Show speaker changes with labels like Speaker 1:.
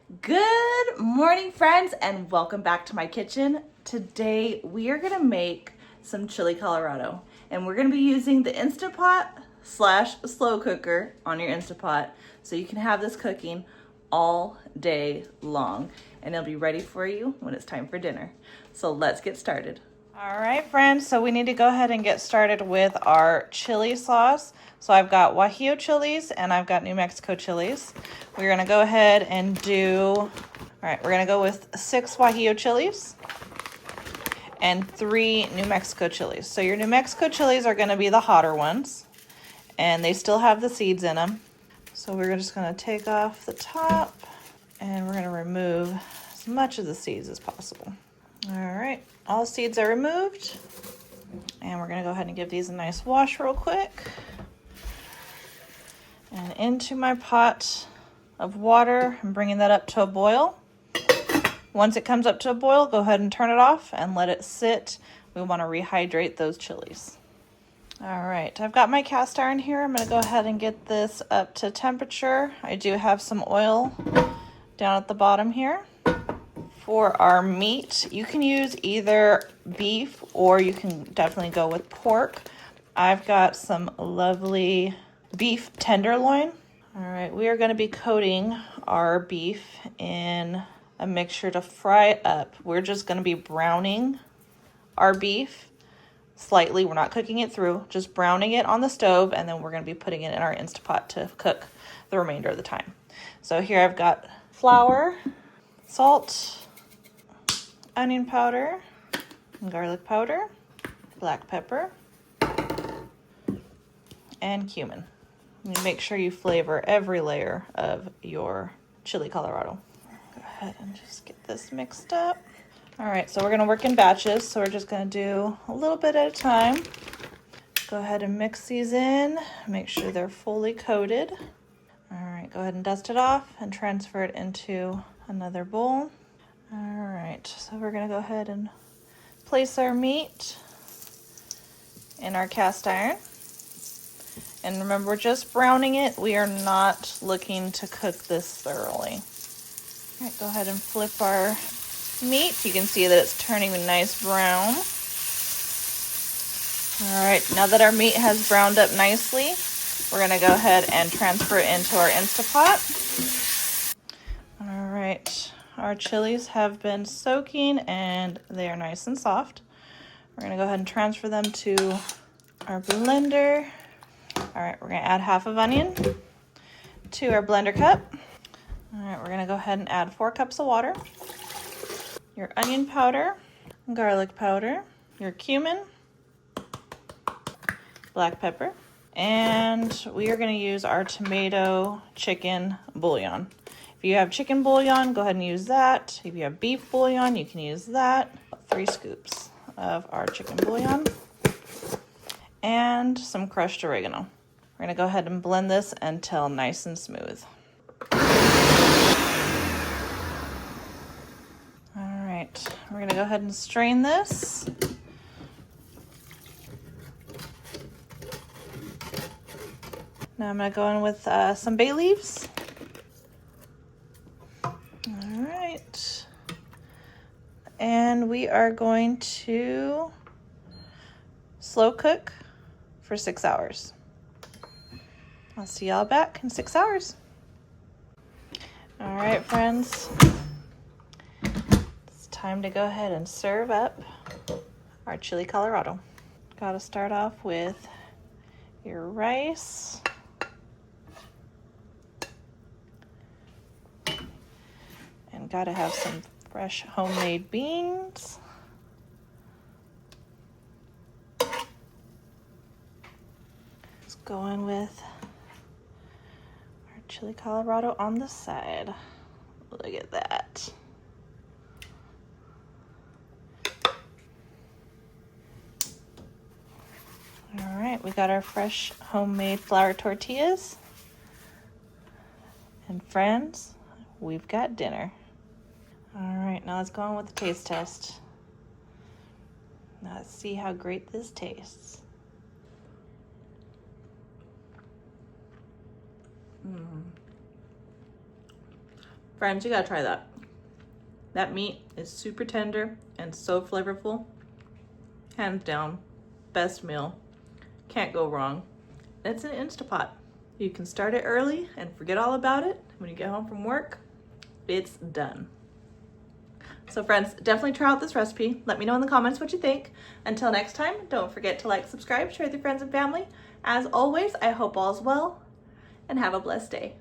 Speaker 1: Good morning, friends, and welcome back to my kitchen. Today we are gonna make some chili Colorado, and we're gonna be using the Instant Pot / slow cooker on your Instant Pot, so you can have this cooking all day long, and it'll be ready for you when it's time for dinner. So let's get started. All right, friends, so we need to go ahead and get started with our chili sauce. So I've got Guajillo Chilis and I've got New Mexico chilies. We're gonna go ahead and we're gonna go with 6 Guajillo chilies and 3 New Mexico chilies. So your New Mexico chilies are gonna be the hotter ones, and they still have the seeds in them. So we're just gonna take off the top and we're gonna remove as much of the seeds as possible. All right, all seeds are removed, and we're gonna go ahead and give these a nice wash real quick. And into my pot of water, I'm bringing that up to a boil. Once it comes up to a boil, go ahead and turn it off and let it sit. We wanna rehydrate those chilies. All right, I've got my cast iron here. I'm gonna go ahead and get this up to temperature. I do have some oil down at the bottom here. For our meat, you can use either beef or you can definitely go with pork. I've got some lovely beef tenderloin. All right, we are going to be coating our beef in a mixture to fry it up. We're just going to be browning our beef slightly. We're not cooking it through, just browning it on the stove, and then we're going to be putting it in our Instant Pot to cook the remainder of the time. So here I've got flour, salt, onion powder, garlic powder, black pepper, and cumin. You make sure you flavor every layer of your chili Colorado. Go ahead and just get this mixed up. All right, so we're gonna work in batches, so we're just gonna do a little bit at a time. Go ahead and mix these in, make sure they're fully coated. All right, go ahead and dust it off and transfer it into another bowl. All right, so we're gonna go ahead and place our meat in our cast iron. And remember, we're just browning it. We are not looking to cook this thoroughly. All right, go ahead and flip our meat. You can see that it's turning a nice brown. All right, now that our meat has browned up nicely, we're gonna go ahead and transfer it into our Instant Pot. All right. Our chilies have been soaking and they are nice and soft. We're gonna go ahead and transfer them to our blender. All right, we're gonna add half of onion to our blender cup. All right, we're gonna go ahead and add 4 cups of water, your onion powder, garlic powder, your cumin, black pepper, and we are gonna use our tomato chicken bouillon. If you have chicken bouillon, go ahead and use that. If you have beef bouillon, you can use that. 3 scoops of our chicken bouillon and some crushed oregano. We're gonna go ahead and blend this until nice and smooth. All right, we're gonna go ahead and strain this. Now I'm gonna go in with some bay leaves. All right, and we are going to slow cook for 6 hours. I'll see y'all back in 6 hours. All right, friends, it's time to go ahead and serve up our chili Colorado. Gotta start off with your rice. And gotta have some fresh homemade beans. Let's go in with our chili Colorado on the side. Look at that. All right, we got our fresh homemade flour tortillas. And friends, we've got dinner. All right, now let's go on with the taste test. Now let's see how great this tastes. Friends, you gotta try that. That meat is super tender and so flavorful. Hands down, best meal. Can't go wrong. It's an Instapot. You can start it early and forget all about it. When you get home from work, it's done. So friends, definitely try out this recipe. Let me know in the comments what you think. Until next time, don't forget to like, subscribe, share with your friends and family. As always, I hope all is well and have a blessed day.